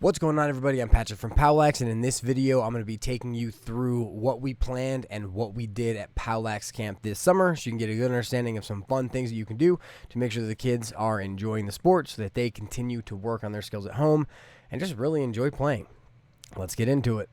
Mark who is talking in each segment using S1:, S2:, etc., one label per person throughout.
S1: What's going on, everybody? I'm Patrick from POWLAX, and in this video, I'm going to be taking you through what we planned and what we did at POWLAX camp this summer, so you can get a good understanding of some fun things that you can do to make sure that the kids are enjoying the sport so that they continue to work on their skills at home and just really enjoy playing. Let's get into it.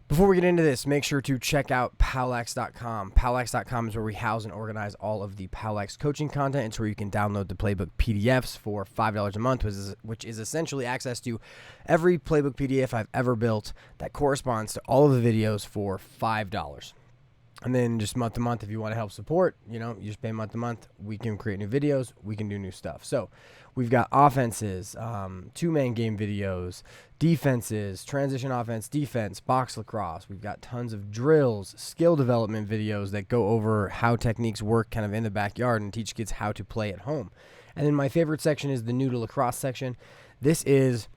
S1: Before we get into this, make sure to check out POWLAX.com. POWLAX.com is where we house and organize all of the POWLAX coaching content. It's where you can download the playbook PDFs for $5 a month, which is essentially access to every playbook PDF I've ever built that corresponds to all of the videos for $5. And then just month to month, if you want to help support, you just pay month to month. We can create new videos. We can do new stuff. So we've got offenses, two-man game videos, defenses, transition offense, defense, box lacrosse. We've got tons of drills, skill development videos that go over how techniques work kind of in the backyard and teach kids how to play at home. And then my favorite section is the new to lacrosse section. This is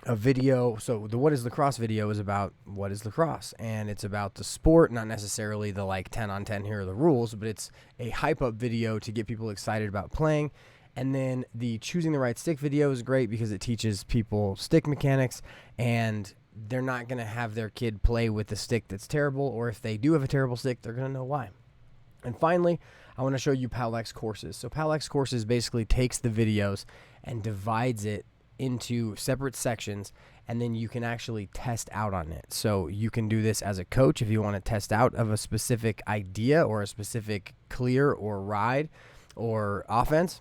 S1: a video. So the What is Lacrosse video is about what is lacrosse, and it's about the sport, not necessarily the 10 on 10 here are the rules, but it's a hype up video to get people excited about playing. And then the choosing the right stick video is great because it teaches people stick mechanics, and they're not going to have their kid play with the stick that's terrible, or if they do have a terrible stick, they're going to know why. And finally, I want to show you POWLAX courses. So POWLAX courses basically takes the videos and divides it into separate sections, and then you can actually test out on it. So you can do this as a coach if you want to test out of a specific idea or a specific clear or ride or offense.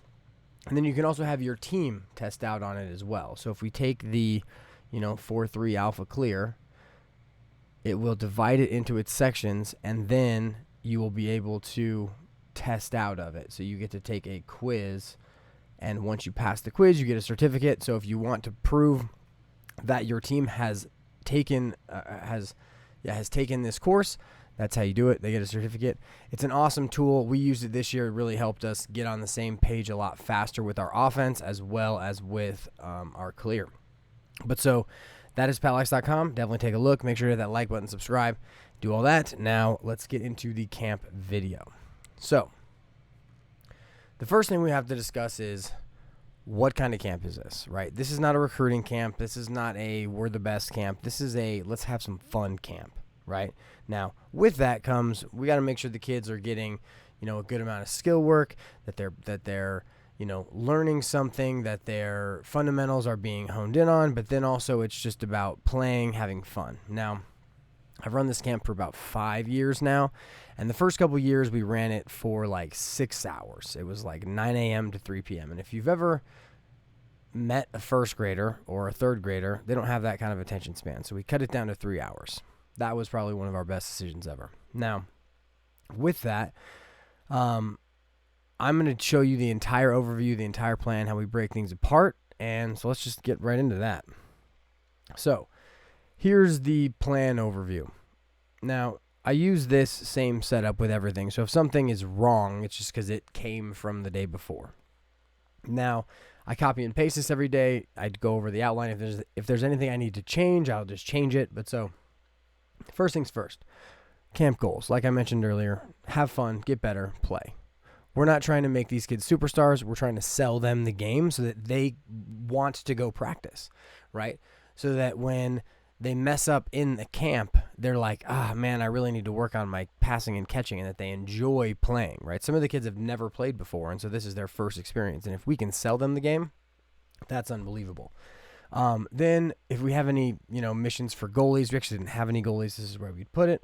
S1: And then you can also have your team test out on it as well. So if we take the 4-3 alpha clear, it will divide it into its sections, and then you will be able to test out of it. So you get to take a quiz, and once you pass the quiz, you get a certificate. So if you want to prove that your team has taken this course, that's how you do it. They get a certificate. It's an awesome tool. We used it this year. It really helped us get on the same page a lot faster with our offense as well as with our clear. But so that is POWLAX.com. Definitely take a look. Make sure to hit that like button, subscribe, do all that. Now let's get into the camp video. So the first thing we have to discuss is, what kind of camp is this, right? This is not a recruiting camp. This is not a we're the best camp. This is a let's have some fun camp, right? Now, with that comes, we got to make sure the kids are getting, a good amount of skill work, that they're learning something, that their fundamentals are being honed in on, but then also it's just about playing, having fun. Now, I've run this camp for about 5 years now, and the first couple years we ran it for 6 hours. It was 9 a.m. to 3 p.m. And if you've ever met a first grader or a third grader, they don't have that kind of attention span. So we cut it down to 3 hours. That was probably one of our best decisions ever. Now, with that, I'm going to show you the entire overview, the entire plan, how we break things apart. And so let's just get right into that. So here's the plan overview. Now, I use this same setup with everything. So if something is wrong, it's just because it came from the day before. Now, I copy and paste this every day. I'd go over the outline. If there's anything I need to change, I'll just change it. But so first things first, camp goals. Like I mentioned earlier, have fun, get better, play. We're not trying to make these kids superstars. We're trying to sell them the game so that they want to go practice, right? So that when they mess up in the camp, they're like, man, I really need to work on my passing and catching, and that they enjoy playing, right? Some of the kids have never played before, and so this is their first experience. And if we can sell them the game, that's unbelievable. Then if we have any, missions for goalies, we actually didn't have any goalies. This is where we'd put it.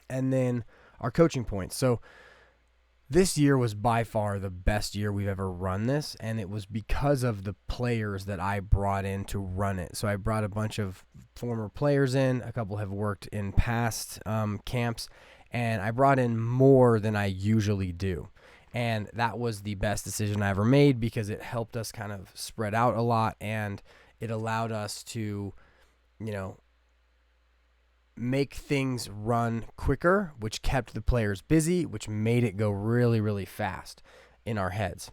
S1: And then our coaching points. So this year was by far the best year we've ever run this, and it was because of the players that I brought in to run it. So I brought a bunch of former players in. A couple have worked in past camps, and I brought in more than I usually do. And that was the best decision I ever made because it helped us kind of spread out a lot, and it allowed us to, make things run quicker, which kept the players busy, which made it go really, really fast in our heads.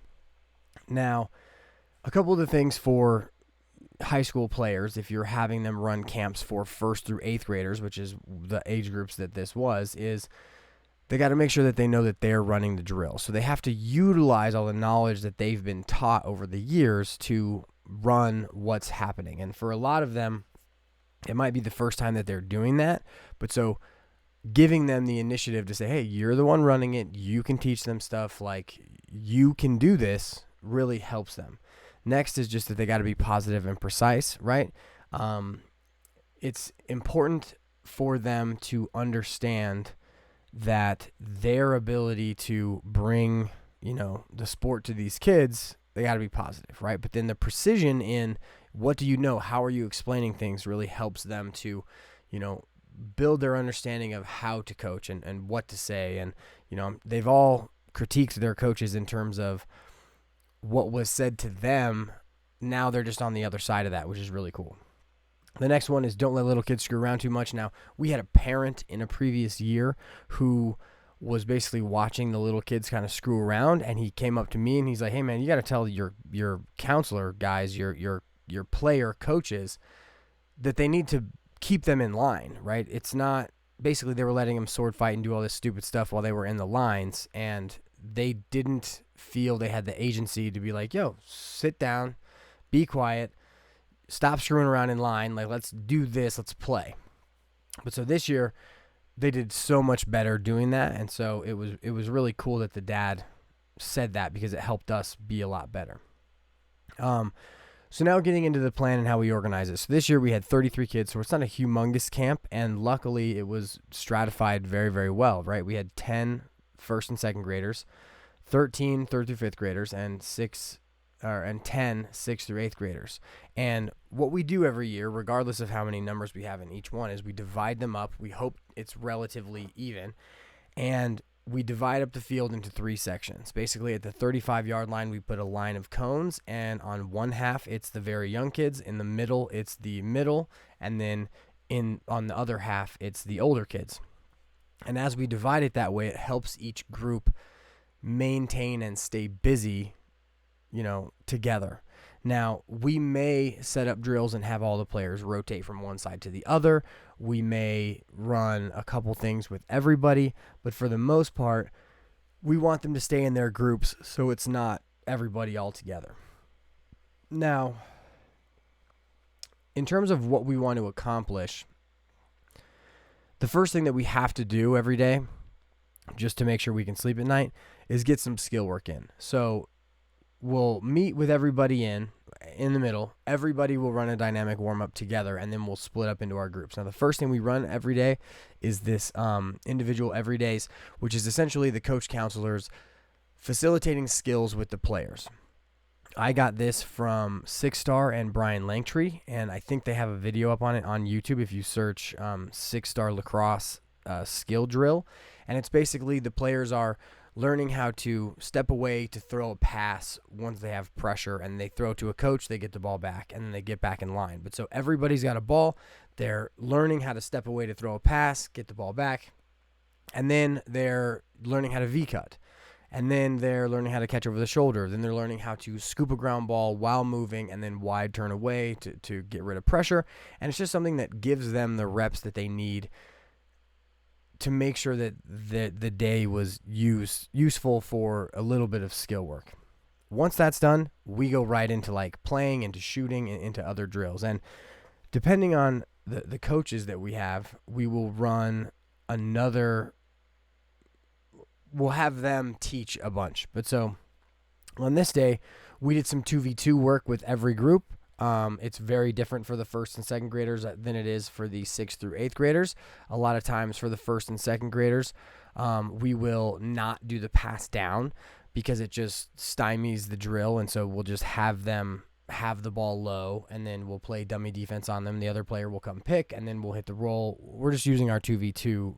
S1: Now, a couple of the things for high school players, if you're having them run camps for 1st through 8th graders, which is the age groups that this was, is they got to make sure that they know that they're running the drill. So they have to utilize all the knowledge that they've been taught over the years to run what's happening. And for a lot of them, it might be the first time that they're doing that. But so giving them the initiative to say, hey, you're the one running it, you can teach them stuff, like you can do this, really helps them. Next is just that they got to be positive and precise, right? It's important for them to understand that their ability to bring, the sport to these kids, they got to be positive, right? But then the precision in what do you know, how are you explaining things really helps them to, build their understanding of how to coach and what to say. And, they've all critiqued their coaches in terms of what was said to them. Now they're just on the other side of that, which is really cool. The next one is don't let little kids screw around too much. Now, we had a parent in a previous year who was basically watching the little kids kind of screw around, and he came up to me and he's like, hey man, you got to tell your counselor guys, your player coaches, that they need to keep them in line, right? It's not, basically they were letting them sword fight and do all this stupid stuff while they were in the lines, and they didn't feel they had the agency to be like, yo, sit down, be quiet, stop screwing around in line. Like, let's do this. Let's play. But so this year they did so much better doing that. And so it was really cool that the dad said that, because it helped us be a lot better. So now getting into the plan and how we organize it. So this year we had 33 kids, so it's not a humongous camp. And luckily it was stratified very, very well, right? We had 10 1st and 2nd graders, 13 3rd through 5th graders, and 10 6th through 8th graders. And what we do every year, regardless of how many numbers we have in each one, is we divide them up. We hope it's relatively even. And we divide up the field into 3 sections. Basically, at the 35-yard line, we put a line of cones. And on one half, it's the very young kids. In the middle, it's the middle. And then on the other half, it's the older kids. And as we divide it that way, it helps each group maintain and stay busy, together. Now, we may set up drills and have all the players rotate from one side to the other. We may run a couple things with everybody, but for the most part, we want them to stay in their groups so it's not everybody all together. Now, in terms of what we want to accomplish, the first thing that we have to do every day, just to make sure we can sleep at night, is get some skill work in. So we'll meet with everybody in the middle. Everybody will run a dynamic warm-up together, and then we'll split up into our groups. Now, the first thing we run every day is this individual everydays, which is essentially the coach counselors facilitating skills with the players. I got this from Six Star and Brian Langtree, and I think they have a video up on it on YouTube if you search Six Star Lacrosse skill drill. And it's basically the players are learning how to step away to throw a pass once they have pressure, and they throw to a coach, they get the ball back, and then they get back in line. But so everybody's got a ball. They're learning how to step away to throw a pass, get the ball back, and then they're learning how to V-cut. And then they're learning how to catch over the shoulder. Then they're learning how to scoop a ground ball while moving and then wide turn away to get rid of pressure. And it's just something that gives them the reps that they need to make sure that the day was useful for a little bit of skill work. Once that's done, we go right into like playing, into shooting, and into other drills. And depending on the coaches that we have, we will run we'll have them teach a bunch. But so on this day, we did some 2v2 work with every group. It's very different for the 1st and 2nd graders than it is for the 6th through 8th graders. A lot of times for the 1st and 2nd graders, we will not do the pass down because it just stymies the drill. And so we'll just have them have the ball low, and then we'll play dummy defense on them. The other player will come pick, and then we'll hit the roll. We're just using our 2v2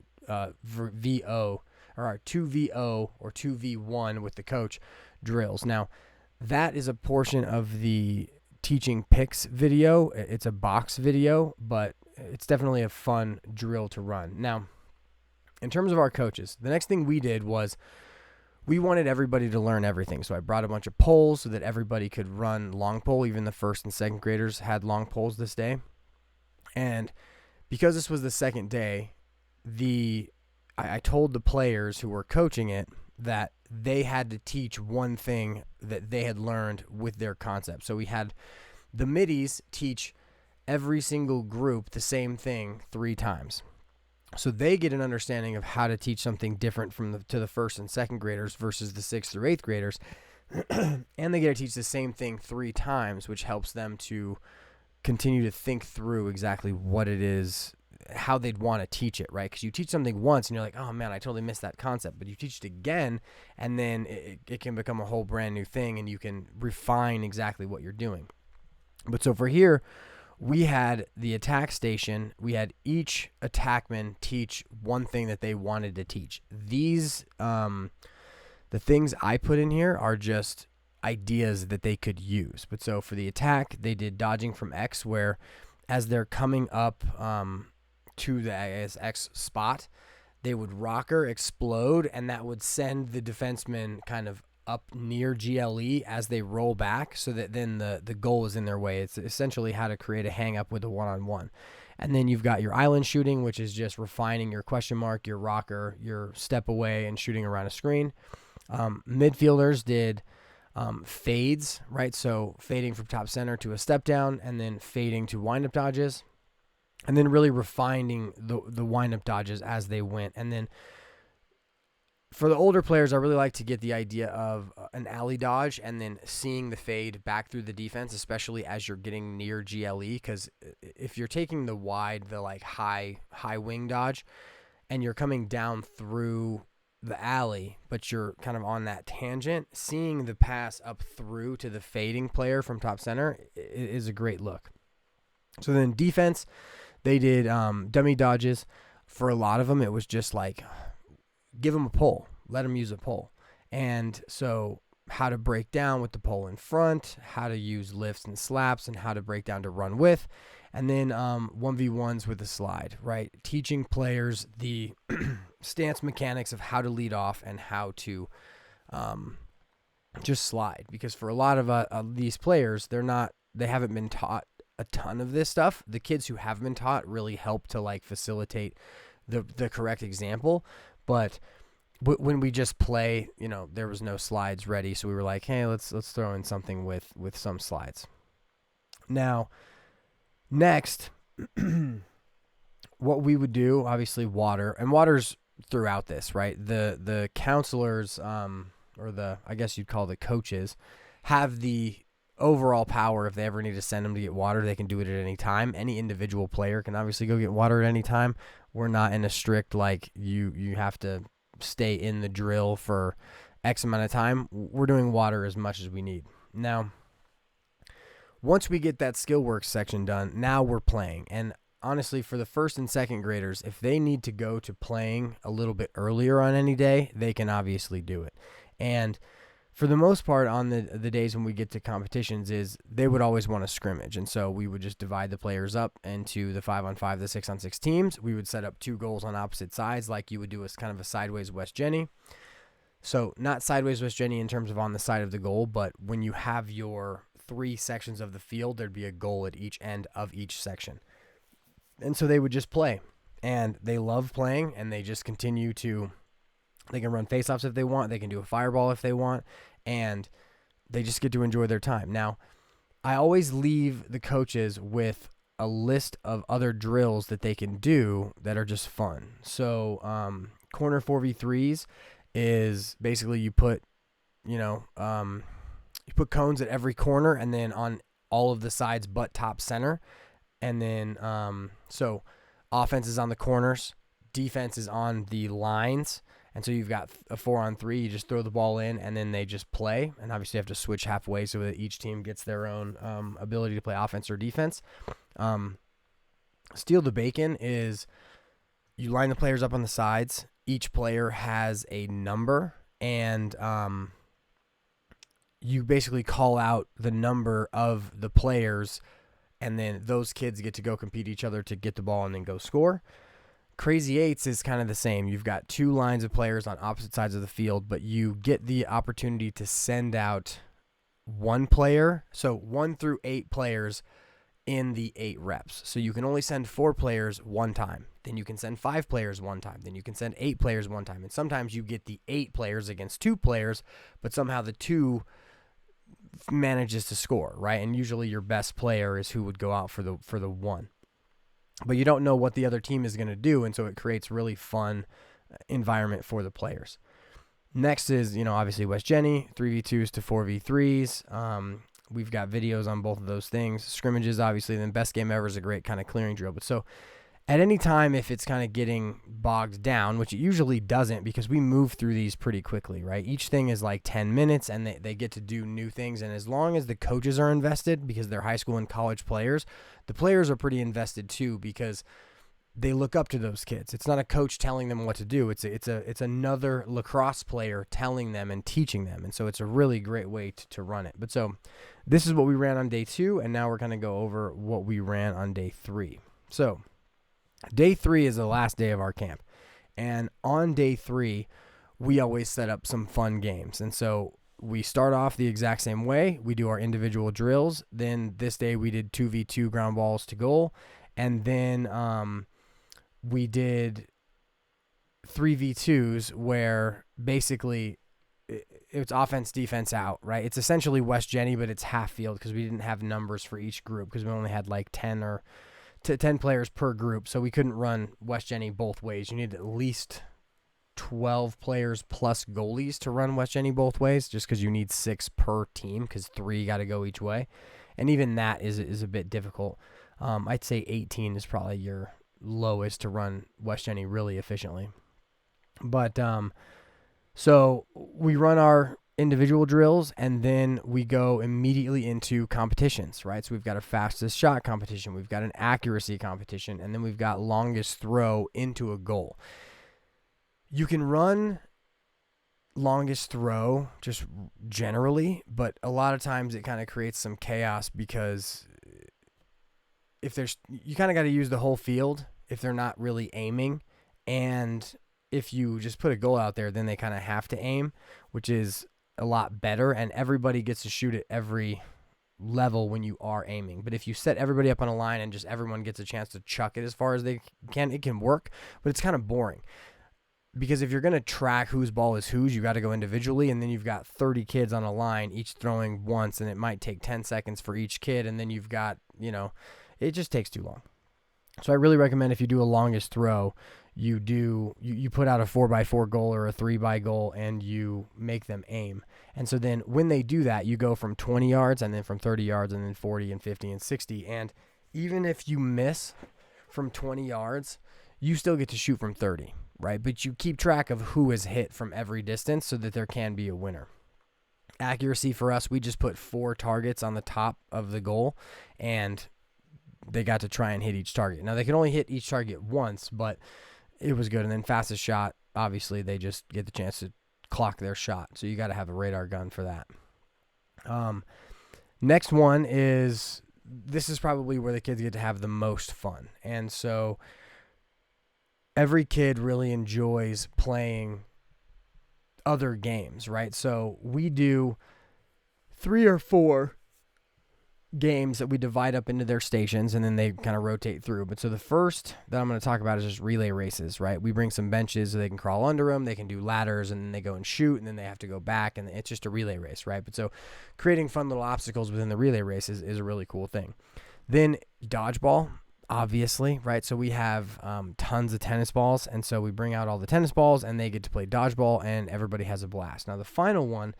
S1: VO, or our 2VO or 2v1 with the coach drills. Now, that is a portion of the teaching picks video. It's a box video, but it's definitely a fun drill to run. Now, in terms of our coaches, the next thing we did was we wanted everybody to learn everything. So I brought a bunch of poles so that everybody could run long pole. Even the first and second graders had long poles this day. And because this was the second day, I told the players who were coaching it that they had to teach one thing that they had learned with their concept. So we had the middies teach every single group the same thing 3 times. So they get an understanding of how to teach something different to the first and second graders versus the 6th through 8th graders. And they get to teach the same thing 3 times, which helps them to continue to think through exactly what it is, how they'd want to teach it, right? Because you teach something once and you're like, oh man, I totally missed that concept. But you teach it again, and then it can become a whole brand new thing, and you can refine exactly what you're doing. But so for here, we had the attack station. We had each attackman teach one thing that they wanted to teach. These, the things I put in here are just ideas that they could use. But so for the attack, they did dodging from X, where as they're coming up to the X spot, they would rocker, explode, and that would send the defenseman kind of up near GLE as they roll back, so that then the goal is in their way. It's essentially how to create a hang up with a one-on-one. And then you've got your island shooting, which is just refining your question mark, your rocker, your step away, and shooting around a screen. Midfielders did fades, right? So fading from top center to a step down, and then fading to wind-up dodges, and then really refining the wind-up dodges as they went. And then for the older players, I really like to get the idea of an alley dodge and then seeing the fade back through the defense, especially as you're getting near GLE, because if you're taking the wide, the like high wing dodge, and you're coming down through the alley, but you're kind of on that tangent, seeing the pass up through to the fading player from top center is a great look. So then defense, they did dummy dodges. For a lot of them, it was just like, give them a pole, let them use a pole. And so how to break down with the pole in front, how to use lifts and slaps, and how to break down to run with. And then 1v1s with a slide, right? Teaching players the stance mechanics of how to lead off and how to just slide. Because for a lot of these players, they haven't been taught a ton of this stuff. The kids who have been taught really help to like facilitate the correct example. But when we just play, there was no slides ready, so we were like, hey, let's throw in something with some slides. Now, next, what we would do, obviously water, and water's throughout this, right? The counselors, or I guess you'd call the coaches, have the overall power. If they ever need to send them to get water, they can do it at any time. Any individual player can obviously go get water at any time. We're not in a strict, like, you have to stay in the drill for X amount of time. We're doing water as much as we need. Now, once we get that skill work section done, now we're playing. And honestly, for the first and second graders, if they need to go to playing a little bit earlier on any day, they can obviously do it. And for the most part, on the days when we get to competitions, is they would always want a scrimmage. And so we would just divide the players up into the 5-on-5, the 6-on-6 teams. We would set up 2 goals on opposite sides, like you would do as kind of a sideways West Jenny. So not sideways West Jenny in terms of on the side of the goal, but when you have your 3 sections of the field, there'd be a goal at each end of each section. And so they would just play. And they love playing, and they just continue to... They can run face-offs if they want. They can do a fireball if they want. And they just get to enjoy their time. Now, I always leave the coaches with a list of other drills that they can do that are just fun. So corner 4v3s is basically you put cones at every corner and then on all of the sides but top center. And then so offense is on the corners. Defense is on the lines. And so you've got a 4-on-3. You just throw the ball in, and then they just play. And obviously you have to switch halfway so that each team gets their own ability to play offense or defense. Steal the bacon is you line the players up on the sides. Each player has a number, and you basically call out the number of the players, and then those kids get to go compete each other to get the ball and then go score. Crazy Eights is kind of the same. You've got 2 lines of players on opposite sides of the field, but you get the opportunity to send out 1 player, so 1 through 8 players in the 8 reps. So you can only send 4 players 1 time. Then you can send 5 players 1 time. Then you can send 8 players 1 time. And sometimes you get the 8 players against 2 players, but somehow the 2 manages to score, right? And usually your best player is who would go out for the 1. But you don't know what the other team is going to do, and so it creates really fun environment for the players. Next is, obviously West Jenny, 3v2s to 4v3s. We've got videos on both of those things. Scrimmages, obviously, then best game ever is a great kind of clearing drill. But so at any time, if it's kind of getting bogged down, which it usually doesn't because we move through these pretty quickly, right? Each thing is like 10 minutes, and they get to do new things. And as long as the coaches are invested, because they're high school and college players, the players are pretty invested too because they look up to those kids. It's not a coach telling them what to do. It's another lacrosse player telling them and teaching them. And so it's a really great way to run it. But so this is what we ran on day 2, and now we're going to go over what we ran on day 3. So day 3 is the last day of our camp. And on day 3, we always set up some fun games. And so we start off the exact same way. We do our individual drills. Then this day we did 2v2 ground balls to goal. And then we did 3v2s where basically it's offense, defense out, right? It's essentially West Jenny, but it's half field because we didn't have numbers for each group because we only had like 10 players per group. So we couldn't run West Jenny both ways. You need at least 12 players plus goalies to run West Jenny both ways just because you need 6 per team because 3 got to go each way. And even that is a bit difficult. I'd say 18 is probably your lowest to run West Jenny really efficiently. But so we run our individual drills and then we go immediately into competitions, right? So we've got a fastest shot competition, we've got an accuracy competition, and then we've got longest throw into a goal. You can run longest throw just generally, but a lot of times it kind of creates some chaos because you kind of got to use the whole field if they're not really aiming, and if you just put a goal out there, then they kind of have to aim, which is a lot better, and everybody gets to shoot at every level when you are aiming. But if you set everybody up on a line and just everyone gets a chance to chuck it as far as they can, it can work, but it's kind of boring. Because if you're going to track whose ball is whose, you got to go individually, and then you've got 30 kids on a line, each throwing once, and it might take 10 seconds for each kid, and then you've got, it just takes too long. So I really recommend if you do a longest throw, you put out a 4x4 goal or a 3x goal, and you make them aim. And so then when they do that, you go from 20 yards, and then from 30 yards, and then 40 and 50 and 60. And even if you miss from 20 yards, you still get to shoot from 30. Right, but you keep track of who is hit from every distance so that there can be a winner. Accuracy for us, we just put 4 targets on the top of the goal, and they got to try and hit each target. Now, they can only hit each target once, but it was good. And then fastest shot, obviously, they just get the chance to clock their shot. So you got to have a radar gun for that. Next one is, this is probably where the kids get to have the most fun. And so every kid really enjoys playing other games, right? So we do 3 or 4 games that we divide up into their stations, and then they kind of rotate through. But so the first that I'm going to talk about is just relay races, right? We bring some benches so they can crawl under them, they can do ladders, and then they go and shoot, and then they have to go back, and it's just a relay race, right? But so creating fun little obstacles within the relay race is a really cool thing. Then dodgeball. Obviously, right? So we have tons of tennis balls, and so we bring out all the tennis balls, and they get to play dodgeball, and everybody has a blast. Now, the final one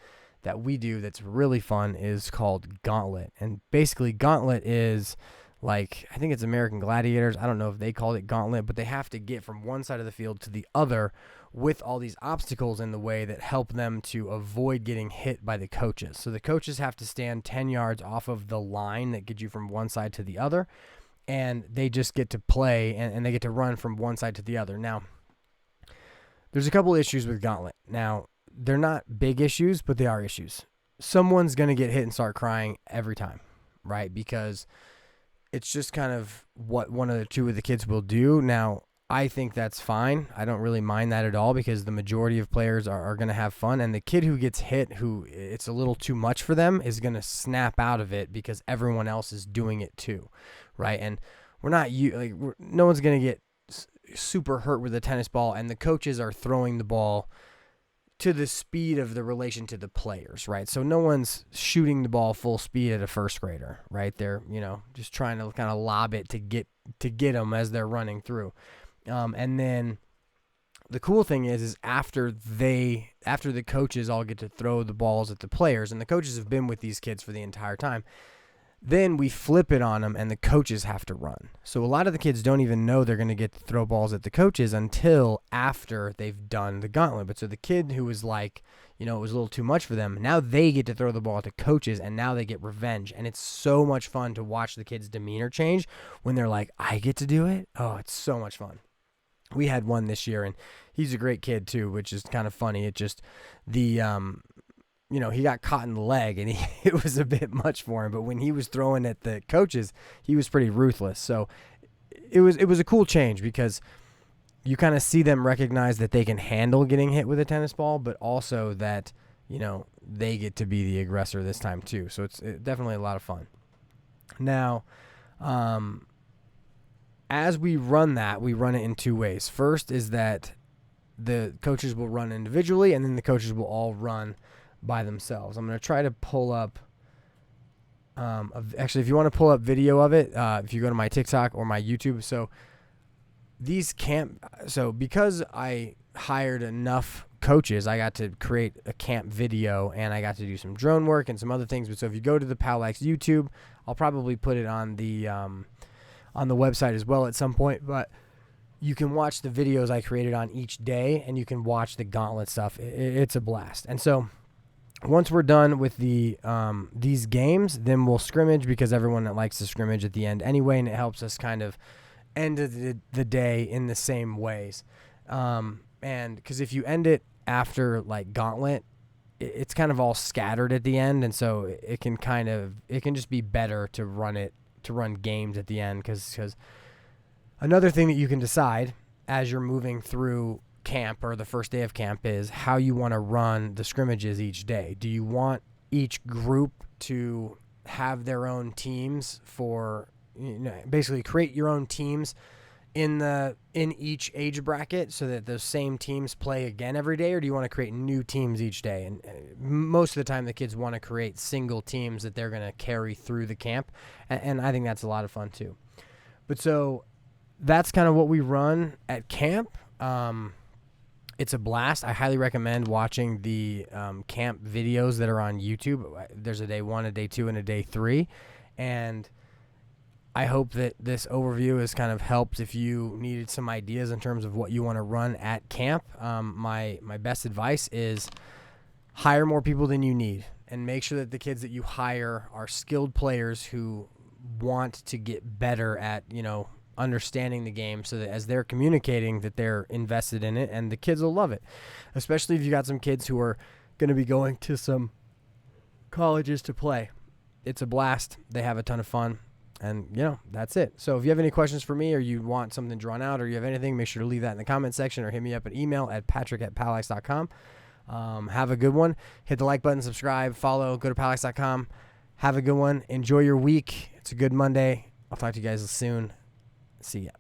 S1: that we do that's really fun is called Gauntlet, and basically Gauntlet is like, I think it's American Gladiators. I don't know if they called it Gauntlet, but they have to get from one side of the field to the other with all these obstacles in the way that help them to avoid getting hit by the coaches. So the coaches have to stand 10 yards off of the line that gets you from one side to the other, and they just get to play, and they get to run from one side to the other. Now, there's a couple issues with Gauntlet. Now, they're not big issues, but they are issues. Someone's going to get hit and start crying every time, right? Because it's just kind of what one of the 2 of the kids will do. Now, I think that's fine. I don't really mind that at all because the majority of players are going to have fun. And the kid who gets hit, who it's a little too much for them, is going to snap out of it because everyone else is doing it too, right? And no one's going to get super hurt with a tennis ball, and the coaches are throwing the ball to the speed of the relation to the players, right? So no one's shooting the ball full speed at a first grader, right? They're, just trying to kind of lob it to get them as they're running through. And then the cool thing is after the coaches all get to throw the balls at the players, and the coaches have been with these kids for the entire time, then we flip it on them and the coaches have to run. So a lot of the kids don't even know they're going to get to throw balls at the coaches until after they've done the gauntlet. But so the kid who was like, it was a little too much for them, now they get to throw the ball at the coaches, and now they get revenge. And it's so much fun to watch the kids' demeanor change when they're like, I get to do it? Oh, it's so much fun. We had one this year, and he's a great kid too, which is kind of funny. It just, he got caught in the leg, and it was a bit much for him. But when he was throwing at the coaches, he was pretty ruthless. So it was a cool change because you kind of see them recognize that they can handle getting hit with a tennis ball, but also that, they get to be the aggressor this time too. So it's definitely a lot of fun. Now, as we run it in two ways. First is that the coaches will run individually, and then the coaches will all run by themselves. I'm going to try to pull up, actually, if you want to pull up video of it, if you go to my TikTok or my YouTube. So because I hired enough coaches, I got to create a camp video, and I got to do some drone work and some other things. But so if you go to the POWLAX YouTube, I'll probably put it on the website as well at some point, but you can watch the videos I created on each day, and you can watch the gauntlet stuff. It's a blast. And so once we're done with these games, then we'll scrimmage, because everyone that likes to scrimmage at the end anyway, and it helps us kind of end the day in the same ways. And because if you end it after like gauntlet, it's kind of all scattered at the end, and so it can just be better to run games at the end, because another thing that you can decide as you're moving through camp or the first day of camp is how you want to run the scrimmages each day. Do you want each group to have their own teams for, basically create your own teams in each age bracket so that those same teams play again every day, or do you want to create new teams each day? And most of the time the kids want to create single teams that they're going to carry through the camp, and I think that's a lot of fun too. But so that's kind of what we run at camp. It's a blast. I highly recommend watching the camp videos that are on YouTube. There's a day 1, a day 2, and a day 3, and I hope that this overview has kind of helped if you needed some ideas in terms of what you want to run at camp. My best advice is hire more people than you need, and make sure that the kids that you hire are skilled players who want to get better at, understanding the game, so that as they're communicating that they're invested in it, and the kids will love it, especially if you got some kids who are going to be going to some colleges to play. It's a blast. They have a ton of fun. And, that's it. So if you have any questions for me, or you want something drawn out, or you have anything, make sure to leave that in the comment section, or hit me up at email at patrick@powlax.com. Have a good one. Hit the like button, subscribe, follow, go to powlax.com. Have a good one. Enjoy your week. It's a good Monday. I'll talk to you guys soon. See ya.